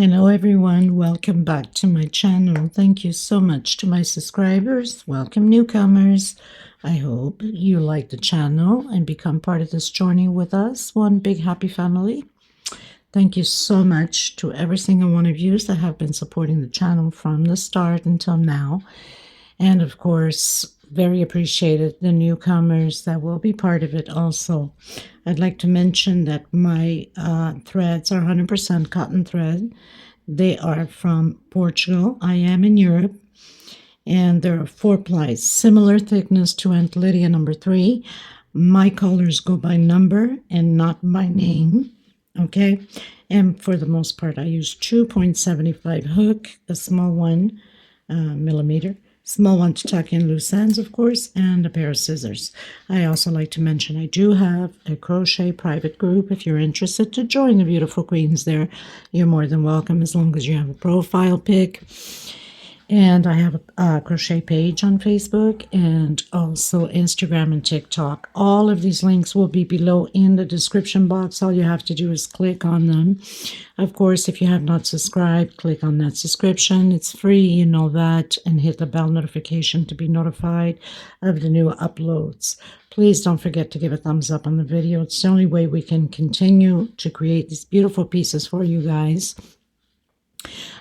Hello everyone, welcome back to my channel. Thank you so much to my subscribers. Welcome newcomers. I hope you like the channel and become part of this journey with us. One big happy family. Thank you so much to every single one of you that have been supporting the channel from the start until now. And of course, very appreciated the newcomers that will be part of it also. I'd like to mention that my threads are 100% cotton thread. They are from Portugal. I am in Europe. And there are 4 plies, similar thickness to Aunt Lydia number 3. My colors go by number and not by name. Okay. And for the most part, I use 2.75 hook, a small one, millimeter. Small one to tuck in loose ends, of course, and a pair of scissors. I also like to mention I do have a crochet private group. If you're interested to join the beautiful queens there, you're more than welcome as long as you have a profile pic. And I have a crochet page on Facebook and also Instagram and TikTok. All of these links will be below in the description box. All you have to do is click on them. Of course, if you have not subscribed, click on that subscription. It's free, you know that, and hit the bell notification to be notified of the new uploads. Please don't forget to give a thumbs up on the video. It's the only way we can continue to create these beautiful pieces for you guys.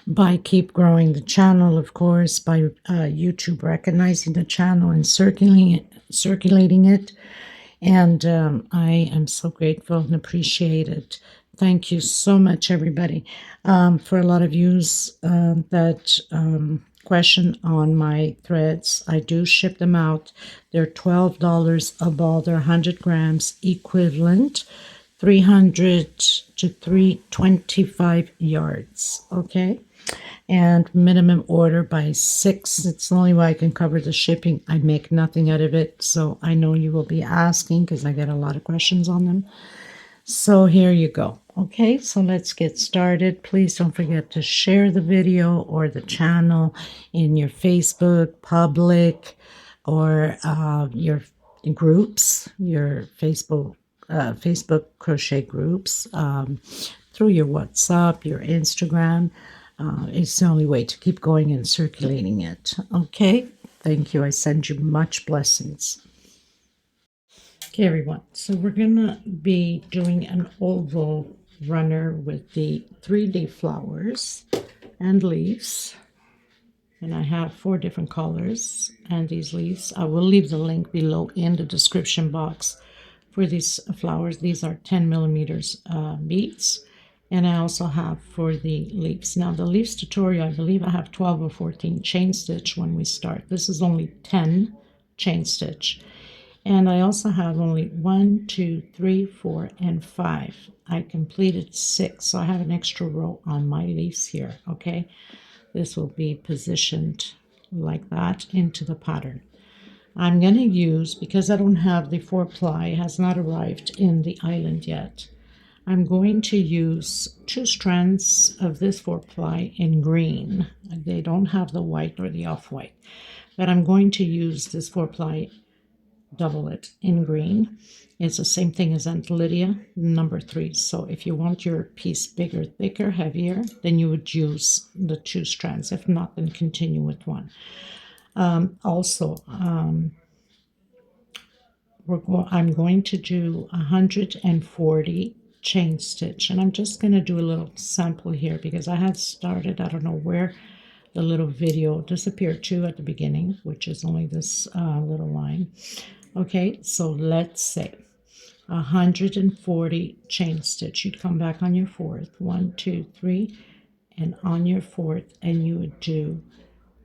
By keep growing the channel, of course, by YouTube recognizing the channel and circulating it. And I am so grateful and appreciate it. Thank you so much, everybody. For a lot of yous that question on my threads, I do ship them out. They're $12 a ball. They're 100 grams equivalent. 300 to 325 yards, okay? And minimum order by 6. It's the only way I can cover the shipping. I make nothing out of it, so I know you will be asking because I get a lot of questions on them. So here you go. Okay, so let's get started. Please don't forget to share the video or the channel in your Facebook public or your groups, your Facebook crochet groups, through your WhatsApp, your Instagram. It's the only way to keep going and circulating it. Okay, thank you. I send you much blessings. Okay, everyone. So we're going to be doing an oval runner with the 3D flowers and leaves. And I have 4 different colors and these leaves. I will leave the link below in the description box for these flowers. These are 10 millimeters beads. And I also have for the leaves. Now the leaves tutorial, I believe I have 12 or 14 chain stitch when we start. This is only 10 chain stitch. And I also have only 1, 2, 3, 4, and 5. I completed 6, so I have an extra row on my leaves here, okay? This will be positioned like that into the pattern. I'm going to use, because I don't have the 4-ply, it has not arrived in the island yet, I'm going to use 2 strands of this 4-ply in green. They don't have the white or the off-white, but I'm going to use this 4-ply, double it in green. It's the same thing as Aunt Lydia number 3. So if you want your piece bigger, thicker, heavier, then you would use the 2 strands. If not, then continue with 1. I'm going to do 140 chain stitch, and I'm just going to do a little sample here because I had started, I don't know where the little video disappeared to at the beginning, which is only this little line. Okay, so let's say 140 chain stitch. You'd come back on your 4th, 1, 2, 3, and on your 4th, and you would do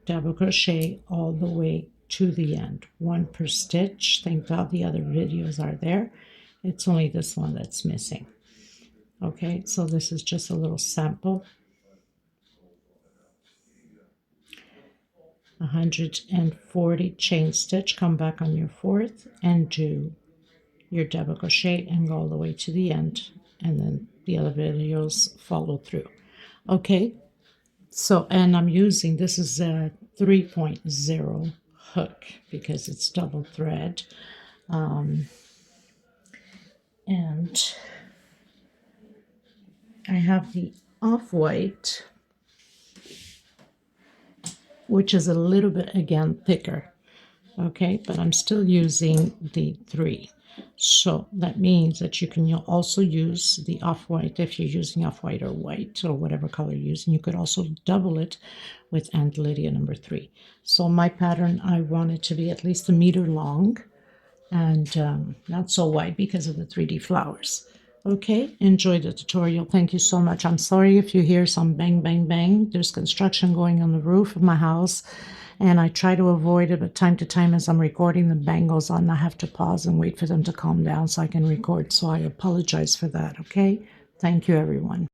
double crochet all the way to the end, 1 per stitch. Thank God the other videos are there. It's only this one that's missing. Okay, so this is just a little sample. 140 chain stitch, come back on your 4th and do your double crochet and go all the way to the end, and then the other videos follow through. Okay, so, and I'm using, this is a 3.0 hook because it's double thread, and I have the off-white, which is a little bit, again, thicker. Okay, but I'm still using the 3. So that means that you can also use the off-white if you're using off-white or white or whatever color you're using. You could also double it with Aunt Lydia number 3. So my pattern, I want it to be at least 1 meter long and not so wide because of the 3D flowers. Okay, enjoy the tutorial. Thank you so much. I'm sorry if you hear some bang, bang, bang. There's construction going on the roof of my house, and I try to avoid it, but time to time as I'm recording, the bang goes on. I have to pause and wait for them to calm down so I can record. So I apologize for that, okay? Thank you, everyone.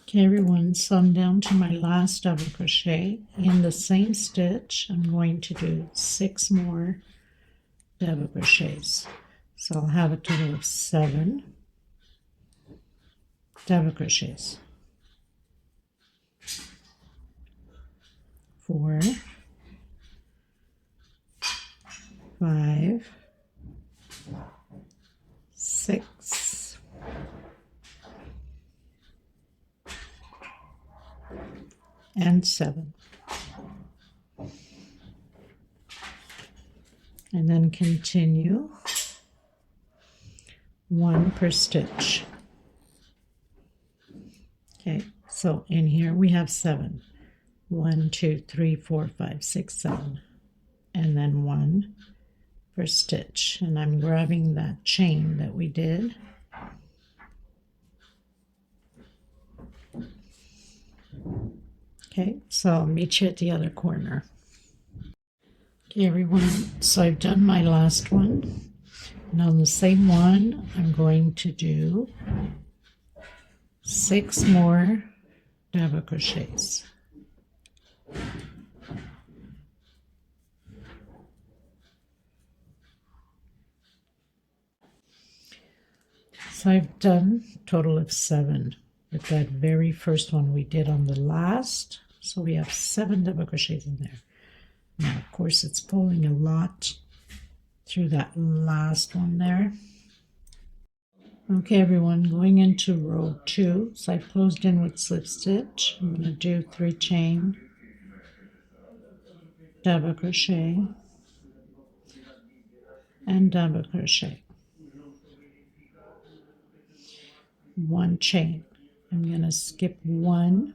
Okay, everyone, so I'm down to my last double crochet. In the same stitch, I'm going to do 6 more double crochets. So I'll have a total of 7 double crochets. 4, 5, 6, and 7. And then continue 1 per stitch. Okay, so in here we have 7. 1, 2, 3, 4, 5, 6, 7. And then 1 per stitch. And I'm grabbing that chain that we did. Okay, so I'll meet you at the other corner. Okay, everyone, so I've done my last one. And on the same one, I'm going to do 6 more double crochets. So I've done a total of 7 with that very first one we did on the last. So we have 7 double crochets in there. Now, of course, it's pulling a lot through that last one there. Okay, everyone, going into row 2. So I've closed in with slip stitch. I'm going to do 3 chain, double crochet, and double crochet. 1 chain. I'm going to skip 1,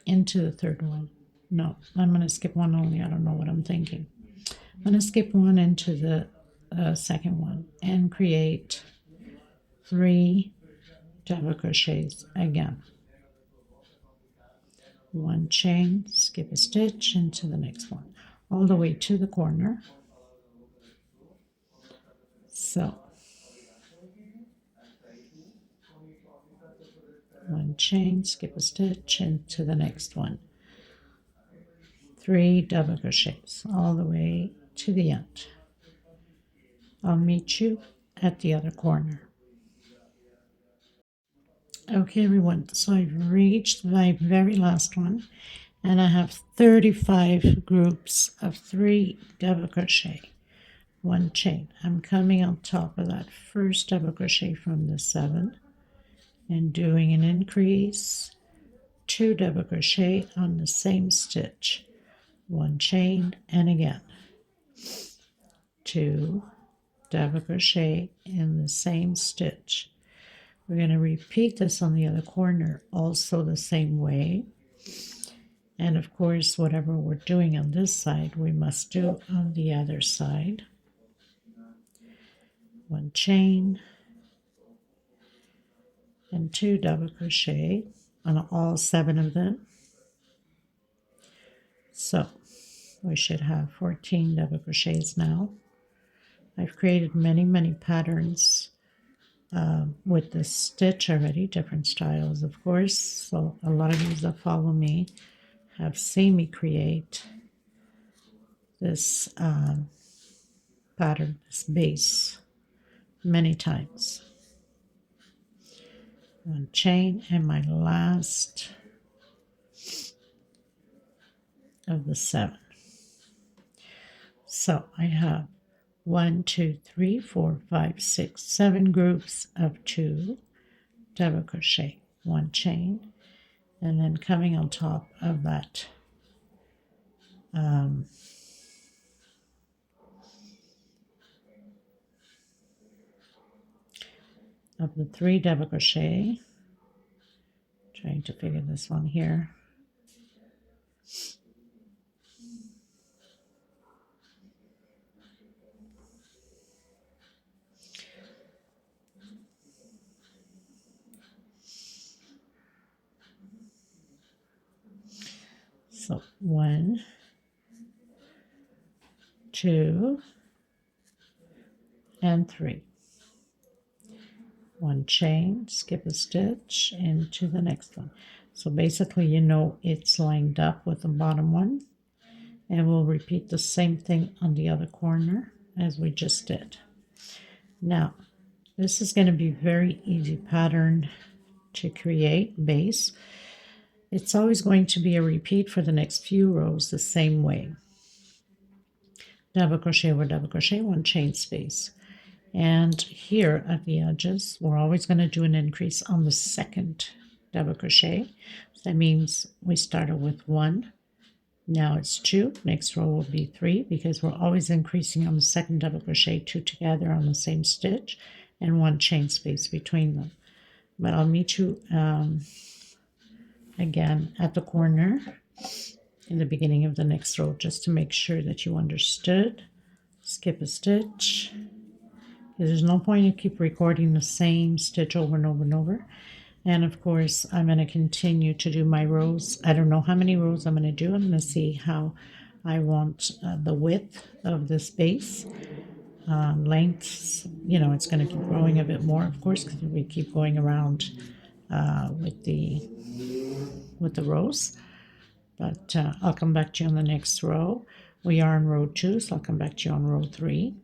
into the 3rd one. No, I'm going to skip 1 only. I don't know what I'm thinking. I'm going to skip 1 into the 2nd one and create 3 double crochets again. 1 chain, skip a stitch into the next one, all the way to the corner. So 1 chain, skip a stitch into the next one. 3 double crochets all the way to the end. I'll meet you at the other corner. Okay, everyone, so I've reached my very last one, and I have 35 groups of 3 double crochet, 1 chain. I'm coming on top of that first double crochet from the 7 and doing an increase, 2 double crochet on the same stitch, 1 chain, and again 2 double crochet in the same stitch. We're going to repeat this on the other corner also the same way. And of course, whatever we're doing on this side, we must do on the other side. 1 chain and 2 double crochet on all 7 of them. So we should have 14 double crochets now. I've created many, many patterns with this stitch already, different styles, of course. So a lot of you that follow me have seen me create this pattern, this base, many times. 1 chain and my last of the 7. So I have 1, 2, 3, 4, 5, 6, 7 groups of 2 double crochet, 1 chain, and then coming on top of that of the 3 double crochet, trying to figure this one here. So 1, 2, and 3. 1 chain, skip a stitch into the next one. So basically, you know, it's lined up with the bottom one, and we'll repeat the same thing on the other corner as we just did. Now, this is going to be very easy pattern to create base. It's always going to be a repeat for the next few rows the same way. Double crochet over double crochet, 1 chain space. And here at the edges, we're always going to do an increase on the second double crochet. So that means we started with 1. Now it's 2. Next row will be 3 because we're always increasing on the second double crochet, 2 together on the same stitch, and 1 chain space between them. But I'll meet you again at the corner in the beginning of the next row just to make sure that you understood. Skip a stitch. There's no point in keep recording the same stitch over and over and over. And of course, I'm going to continue to do my rows. I don't know how many rows I'm going to do. I'm going to see how I want the width of this base. Lengths, you know, it's going to keep growing a bit more, of course, because we keep going around with the rows. But I'll come back to you on the next row. We are in row 2, so I'll come back to you on row 3.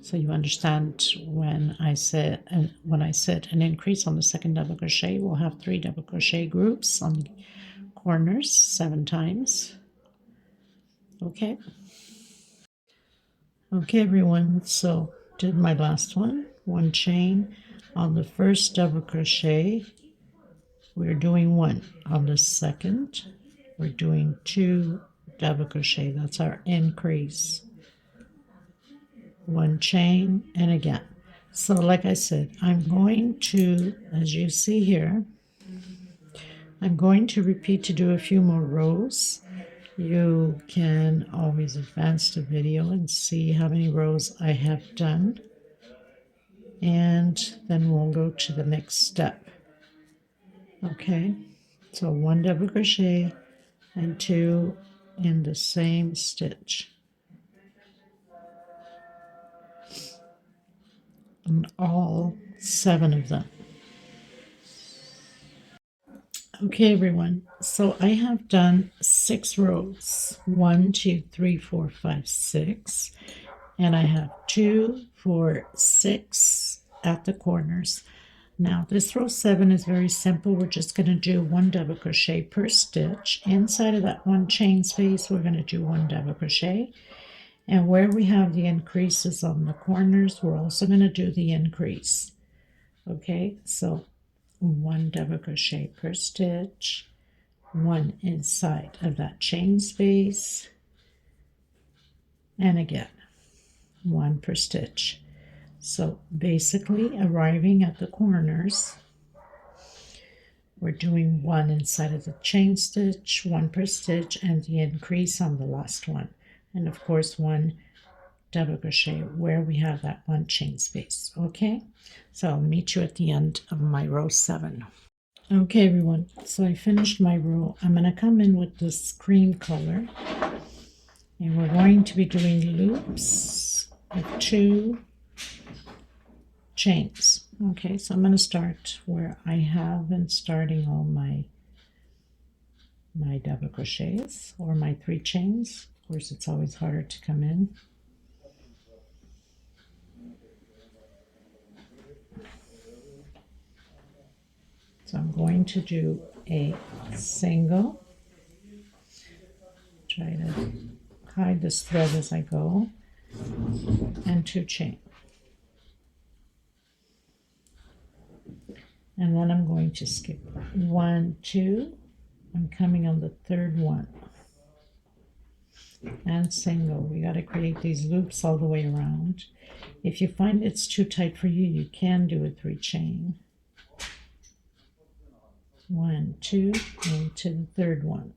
So you understand when I said an increase on the second double crochet, we'll have 3 double crochet groups on the corners 7 times. Okay. Okay, everyone. So did my last one, 1 chain on the first double crochet. We're doing 1 on the second. We're doing 2 double crochet. That's our increase. 1 chain, and again. So like I said, I'm going to, as you see here, I'm going to repeat to do a few more rows. You can always advance the video and see how many rows I have done, and then we'll go to the next step. Okay, so 1 double crochet and 2 in the same stitch. And all 7 of them. Okay, everyone, so I have done 6 rows, 1, 2, 3, 4, 5, 6, and I have 2, 4, 6 at the corners. Now this row 7 is very simple. We're just going to do 1 double crochet per stitch. Inside of that 1 chain space, we're going to do 1 double crochet. And where we have the increases on the corners, we're also going to do the increase. Okay, so 1 double crochet per stitch, 1 inside of that chain space, and again 1 per stitch. So basically, arriving at the corners, we're doing 1 inside of the chain stitch, 1 per stitch, and the increase on the last one. And of course 1 double crochet where we have that 1 chain space. Okay, so I'll meet you at the end of my row 7. Okay, everyone, so I finished my row. I'm going to come in with this cream color, and we're going to be doing loops of 2 chains. Okay, so I'm going to start where I have been starting all my double crochets, or my 3 chains. Of course, it's always harder to come in. So I'm going to do a single, try to hide this thread as I go, and 2 chain. And then I'm going to skip 1, 2. I'm coming on the 3rd one and single. We got to create these loops all the way around. If you find it's too tight for you, you can do a 3 chain. 1, 2, into the 3rd one.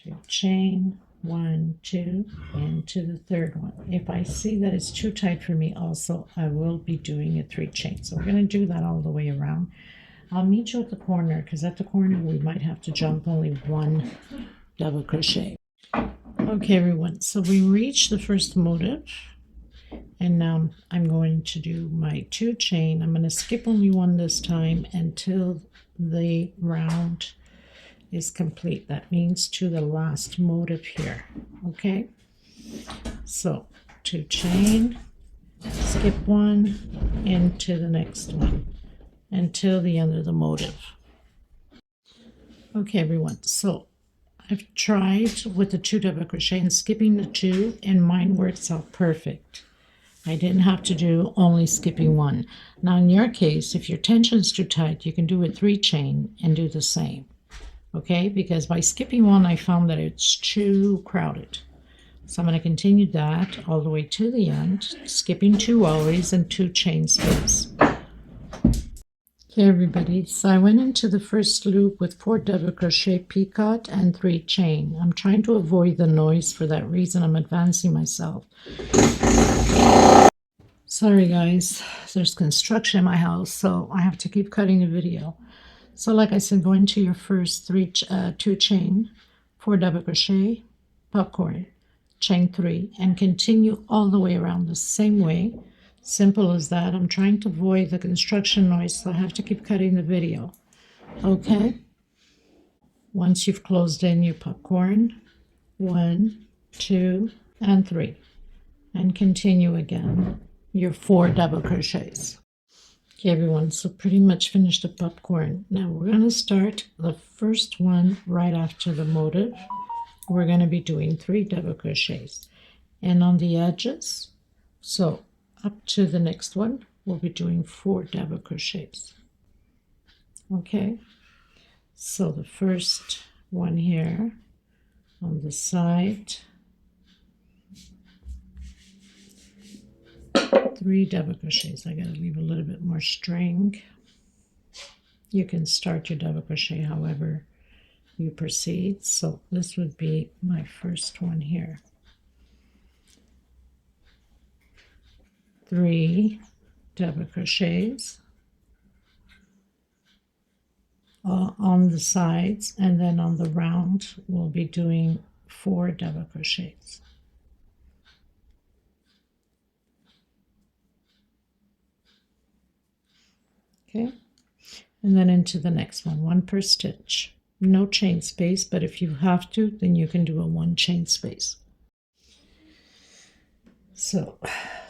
Two chain, 1, 2, into the 3rd one. If I see that it's too tight for me also, I will be doing a 3 chain. So we're going to do that all the way around. I'll meet you at the corner, because at the corner we might have to jump only 1 double crochet. Okay everyone, so we reached the first motive, and now I'm going to do my 2 chain. I'm going to skip only 1 this time until the round is complete. That means to the last motive here. Okay, so 2 chain, skip 1 into the next one until the end of the motive. Okay everyone, so I've tried with the 2 double crochet and skipping the 2, and mine works out perfect. I didn't have to do only skipping 1. Now in your case, if your tension is too tight, you can do a 3 chain and do the same. Okay, because by skipping 1, I found that it's too crowded. So I'm going to continue that all the way to the end, skipping 2 always and 2 chain space. Okay everybody, so I went into the first loop with 4 double crochet picot and 3 chain. I'm trying to avoid the noise. For that reason I'm advancing myself. Sorry guys, there's construction in my house, so I have to keep cutting the video. So like I said, go into your first 2 chain, 4 double crochet, popcorn, chain 3, and continue all the way around the same way. Simple as that. I'm trying to avoid the construction noise, so I have to keep cutting the video. Okay, once you've closed in your popcorn, 1, 2, and 3, and continue again your 4 double crochets. Okay everyone, so pretty much finished the popcorn. Now we're going to start the first one right after the motive. We're going to be doing 3 double crochets, and on the edges, so up to the next one, we'll be doing 4 double crochets. Okay, so the first one here on the side, 3 double crochets. I gotta leave a little bit more string. You can start your double crochet however you proceed. So this would be my first one here. 3 double crochets on the sides, and then on the round we'll be doing 4 double crochets. Okay, and then into the next one, 1 per stitch. No chain space, but if you have to, then you can do a 1 chain space. So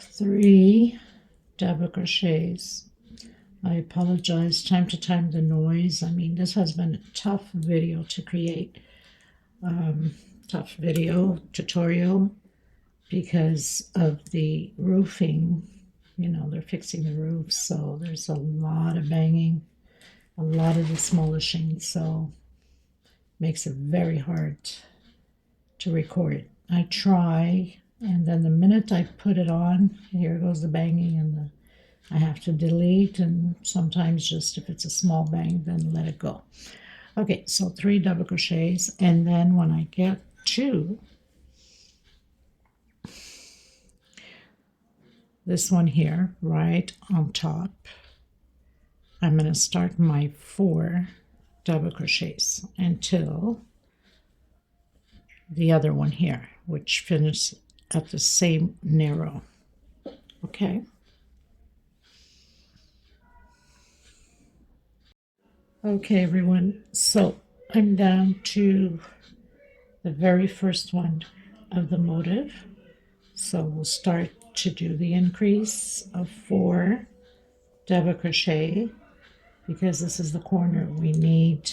3 double crochets. I apologize time to time the noise. I mean, this has been a tough video to create, tough video tutorial because of the roofing. You know, they're fixing the roof, so there's a lot of banging, a lot of demolishing, so makes it very hard to record. I try, and then the minute I put it on, here goes the banging, and I have to delete, and sometimes just if it's a small bang, then let it go. Okay, so 3 double crochets, and then when I get to this one here, right on top, I'm going to start my 4 double crochets until the other one here, which finishes at the same narrow. Okay. Okay, everyone, so I'm down to the very first one of the motive. So we'll start to do the increase of 4 double crochet, because this is the corner. We need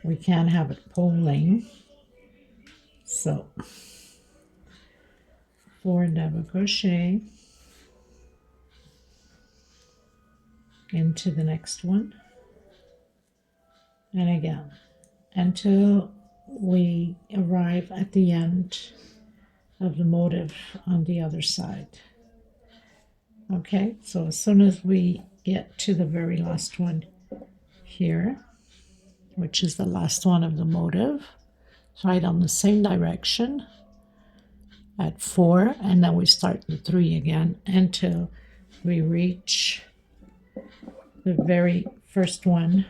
we can have it pulling. So 4 double crochet into the next one, and again until we arrive at the end of the motif on the other side. Okay, so as soon as we get to the very last one here, which is the last one of the motif, right on the same direction at 4, and then we start the 3 again until we reach the very first one.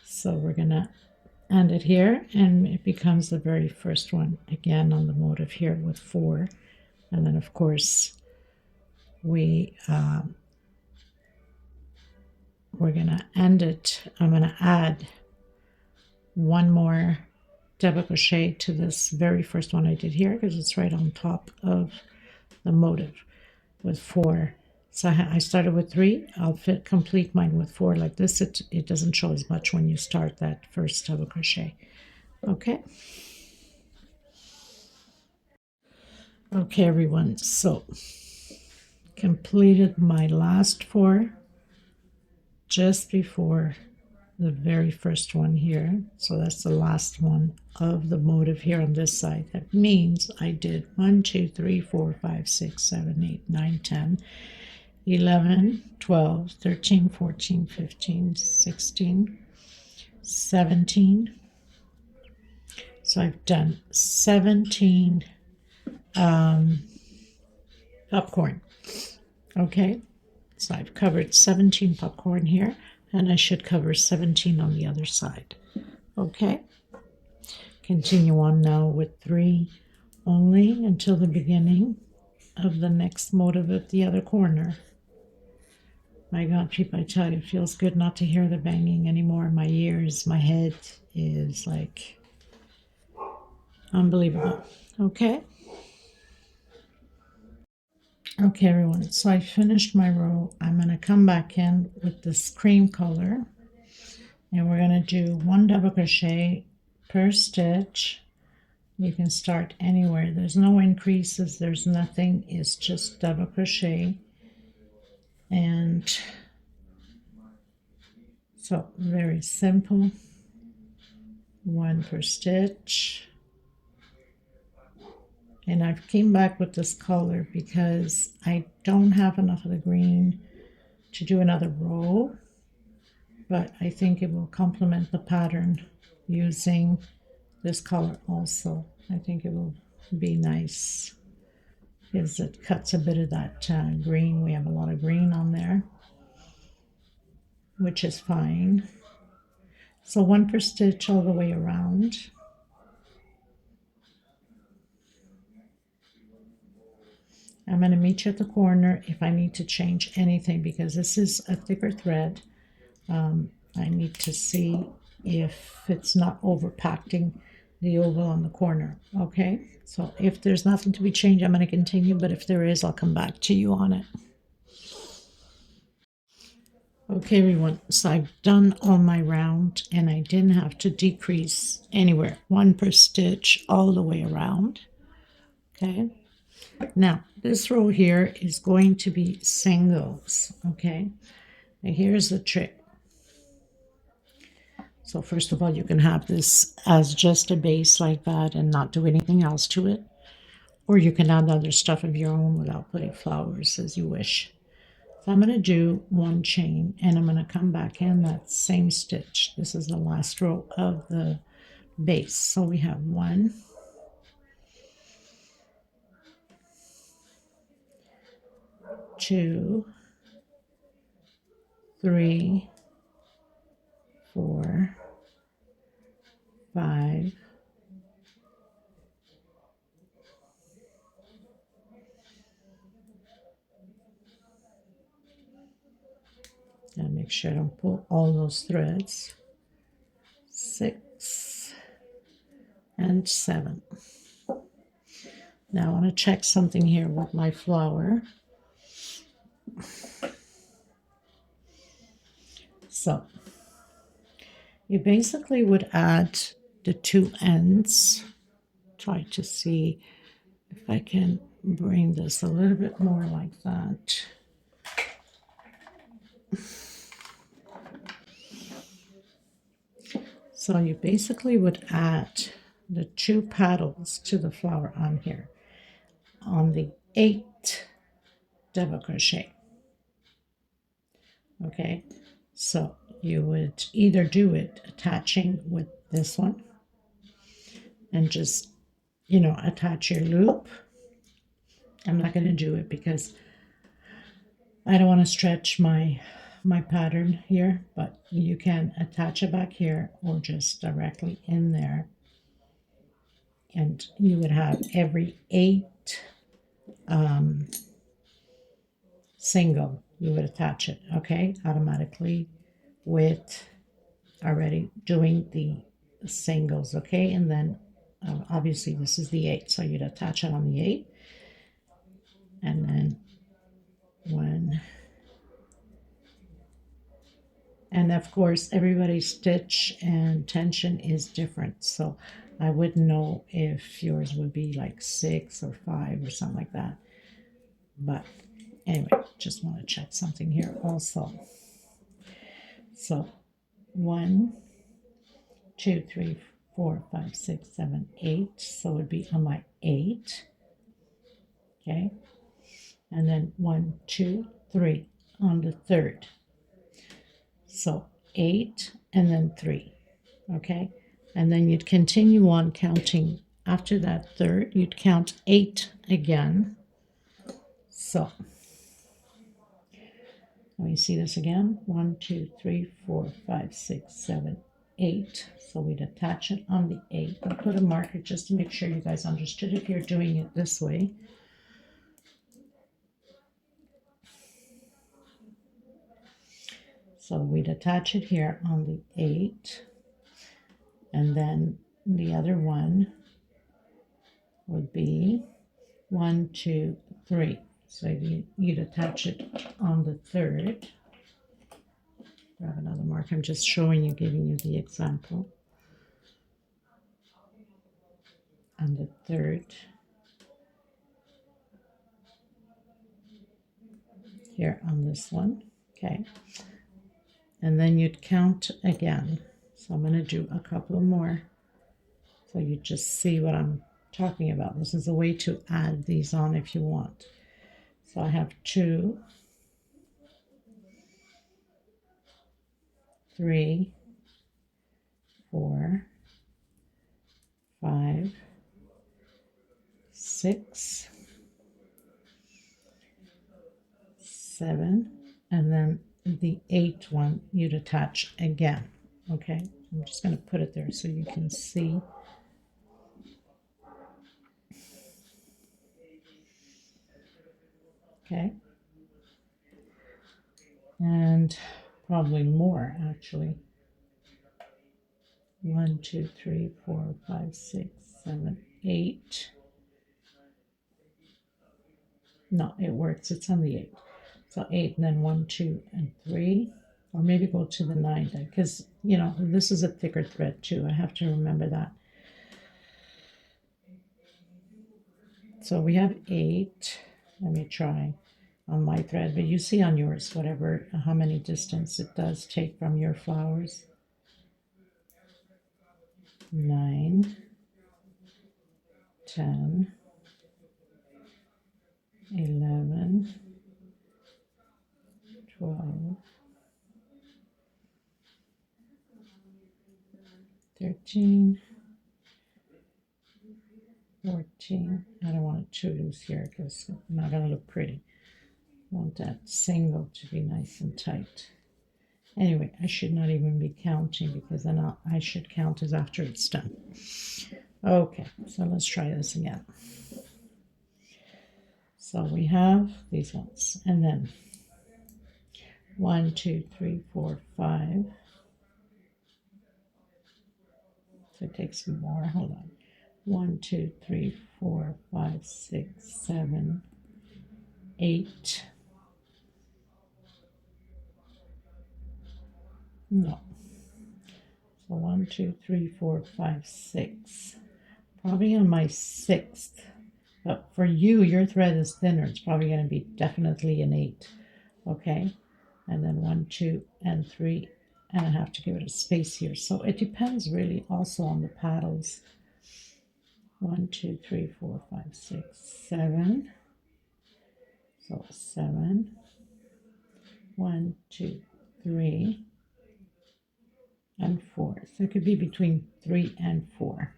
So we're gonna end it here, and it becomes the very first one again on the motif here with 4, and then of course we're gonna end it. I'm gonna add one more double crochet to this very first one I did here because it's right on top of the motif with 4. So I started with 3. I'll complete mine with 4 like this. It doesn't show as much when you start that first double crochet. Okay. Okay, everyone. So completed my last 4 just before the very first one here. So that's the last one of the motif here on this side. That means I did 1, 2, 3, 4, 5, 6, 7, 8, 9, 10, 11, 12, 13, 14, 15, 16, 17. So I've done 17 popcorn. Okay, so I've covered 17 popcorn here, and I should cover 17 on the other side. Okay, continue on now with 3 only until the beginning of the next motif at the other corner. My God, people, I tell you, it feels good not to hear the banging anymore. My ears, my head is like unbelievable. Okay. Okay, everyone, so I finished my row. I'm going to come back in with this cream color, and we're going to do 1 double crochet per stitch. You can start anywhere. There's no increases. There's nothing. It's just double crochet. And so very simple. 1 per stitch. And I've came back with this color because I don't have enough of the green to do another row, but I think it will complement the pattern using this color also. I think it will be nice because it cuts a bit of that green. We have a lot of green on there, which is fine. So 1 per stitch all the way around. I'm going to meet you at the corner if I need to change anything because this is a thicker thread. I need to see if it's not overpacking the oval on the corner. Okay, so if there's nothing to be changed, I'm going to continue, but if there is, I'll come back to you on it. Okay, everyone, so I've done all my round and I didn't have to decrease anywhere. 1 per stitch all the way around. Okay. Now, this row here is going to be singles, okay? And here's the trick. So first of all, you can have this as just a base like that and not do anything else to it. Or you can add other stuff of your own without putting flowers as you wish. So I'm going to do 1 chain and I'm going to come back in that same stitch. This is the last row of the base. So we have 1, 2, 3, 4, 5, 6, make sure I don't pull all those threads, 6 and 7. Now I want to check something here with my flower. So You basically would add the two ends. Try to see if I can bring this a little bit more like that. So you basically would add the two petals to the flower on here on the 8th double crochet. Okay, so you would either do it attaching with this one and just, attach your loop. I'm not going to do it because I don't want to stretch my pattern here, but you can attach it back here or just directly in there, and you would have every 8 single you would attach it, okay, automatically with already doing the singles, okay, and then obviously this is the 8, so you'd attach it on the 8, and then 1. And of course, everybody's stitch and tension is different. So I wouldn't know if yours would be like 6 or 5 or something like that. But anyway, just want to check something here also. So 1, 2, 3, 4, 5, 6, 7, 8. So it would be on my 8. Okay. And then 1, 2, 3 on the 3rd. So 8 and then 3. Okay, and then you'd continue on counting after that 3rd. You'd count 8 again. So let me see this again. 1, 2, 3, 4, 5, 6, 7, 8. So we'd attach it on the 8. I'll put a marker just to make sure you guys understood if you're doing it this way. So we'd attach it here on the 8, and then the other one would be 1, 2, 3. So you'd attach it on the 3rd. Grab another mark. I'm just showing you, giving you the example. On the 3rd. Here on this one. Okay. And then you'd count again. So I'm going to do a couple more so you just see what I'm talking about. This is a way to add these on if you want. So I have 2, 3, 4, 5, 6, 7, and then the 8th one you'd attach again. Okay, I'm just going to put it there so you can see. Okay, and probably more actually. 1, 2, 3, 4, 5, 6, 7, 8. No, it works. It's on the 8th. So 8, and then 1, 2, and 3. Or maybe go to the 9 then, because, this is a thicker thread too. I have to remember that. So we have 8. Let me try on my thread, but you see on yours, how many distance it does take from your flowers. 9, 10, 11, 12, 13, 14. I don't want it too loose here because it's not going to look pretty. I want that single to be nice and tight. Anyway, I should not even be counting because then I should count as after it's done. Okay, so let's try this again. So we have these ones, and then 1, 2, 3, 4, 5. So it takes some more. Hold on. 1, 2, 3, 4, 5, 6, 7, 8. No. 2, 3, 4, 5, 6. Probably on my 6th. But for you, your thread is thinner. It's probably going to be definitely an 8. Okay. And then 1, 2, and 3. And I have to give it a space here. So it depends really also on the paddles. 1, 2, 3, 4, 5, 6, 7. So 7. 1, 2, 3, and 4. So it could be between 3 and 4.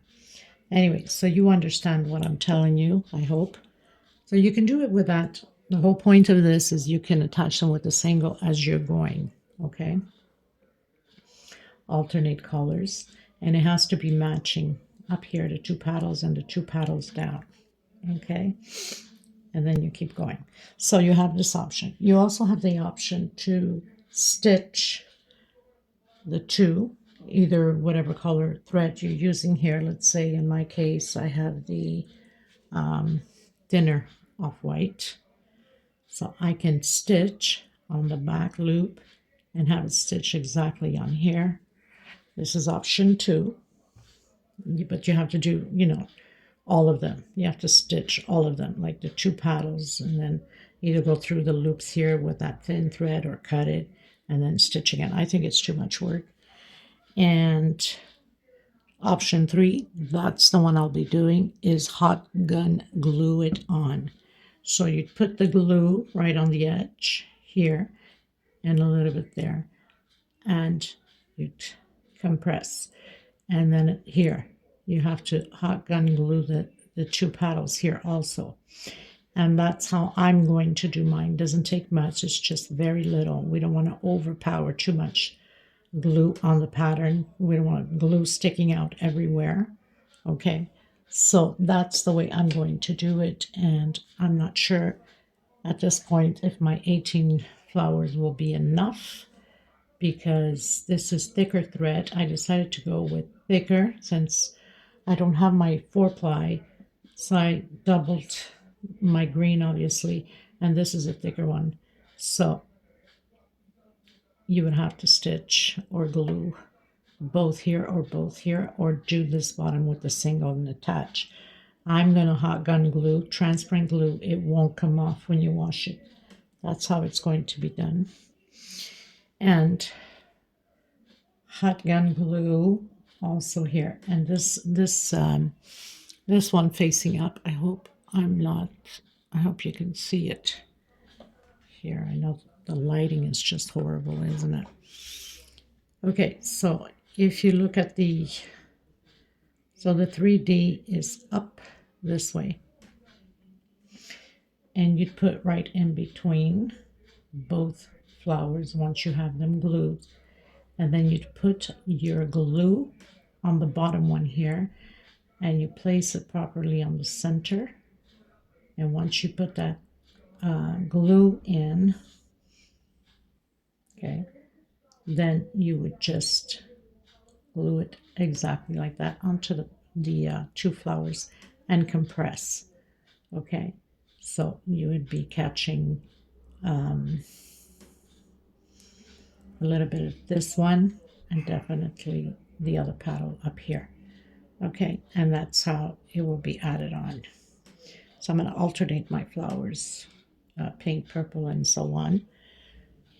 Anyway, so you understand what I'm telling you, I hope. So you can do it with that. The whole point of this is you can attach them with a single as you're going, okay? Alternate colors. And it has to be matching up here, the 2 paddles and the 2 paddles down, okay? And then you keep going. So you have this option. You also have the option to stitch the 2, either whatever color thread you're using here. Let's say in my case, I have the thinner off-white. So I can stitch on the back loop and have it stitch exactly on here. This is option 2, but you have to do, all of them. You have to stitch all of them, like the 2 paddles, and then either go through the loops here with that thin thread or cut it and then stitch again. I think it's too much work. And option 3, that's the one I'll be doing, is hot gun glue it on. So you'd put the glue right on the edge here and a little bit there, and you'd compress. And then here, you have to hot gun glue the 2 paddles here also. And that's how I'm going to do mine. Doesn't take much, it's just very little. We don't want to overpower too much glue on the pattern. We don't want glue sticking out everywhere. Okay, so that's the way I'm going to do it. And I'm not sure at this point if my 18 flowers will be enough, because this is thicker thread. I decided to go with thicker since I don't have my 4-ply, so I doubled my green obviously, and this is a thicker one. So you would have to stitch or glue both here, or do this bottom with a single and attach. I'm going to hot gun glue, transparent glue. It won't come off when you wash it. That's how it's going to be done. And hot gun glue also here. And this one facing up, I hope you can see it here. I know the lighting is just horrible, isn't it? Okay, so if you look at the 3D is up this way, and you'd put right in between both flowers once you have them glued, and then you'd put your glue on the bottom one here, and you place it properly on the center. And once you put that glue in, okay, then you would just glue it exactly like that onto the 2 flowers and compress. Okay, so you would be catching a little bit of this one and definitely the other paddle up here. Okay, and that's how it will be added on. So I'm going to alternate my flowers, pink, purple, and so on.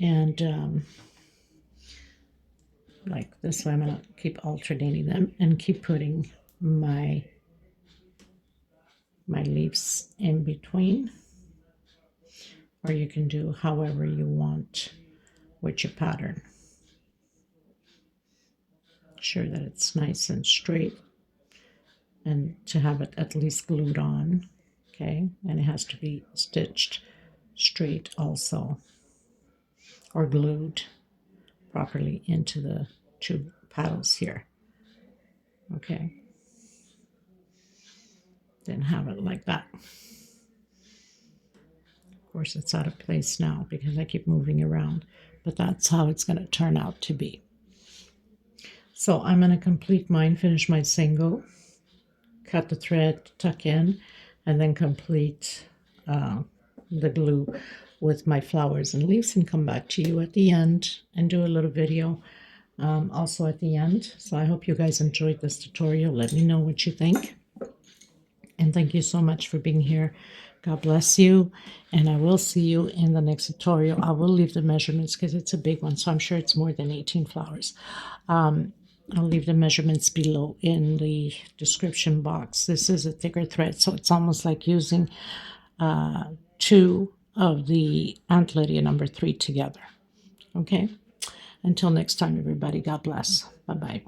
And like this way, I'm going to keep alternating them and keep putting my leaves in between. Or you can do however you want with your pattern. Sure that it's nice and straight, and to have it at least glued on. Okay, and it has to be stitched straight also, or glued properly into the 2 paddles here. Okay, then have it like that. Of course, it's out of place now because I keep moving around, but that's how it's going to turn out to be. So I'm going to complete mine, finish my single, cut the thread, tuck in, and then complete the glue with my flowers and leaves, and come back to you at the end and do a little video also at the end. So I hope you guys enjoyed this tutorial. Let me know what you think. And thank you so much for being here. God bless you. And I will see you in the next tutorial. I will leave the measurements because it's a big one. So I'm sure it's more than 18 flowers. I'll leave the measurements below in the description box. This is a thicker thread, so it's almost like using 2 of the Aunt Lydia number 3 together. Okay? Until next time, everybody, God bless. Bye-bye.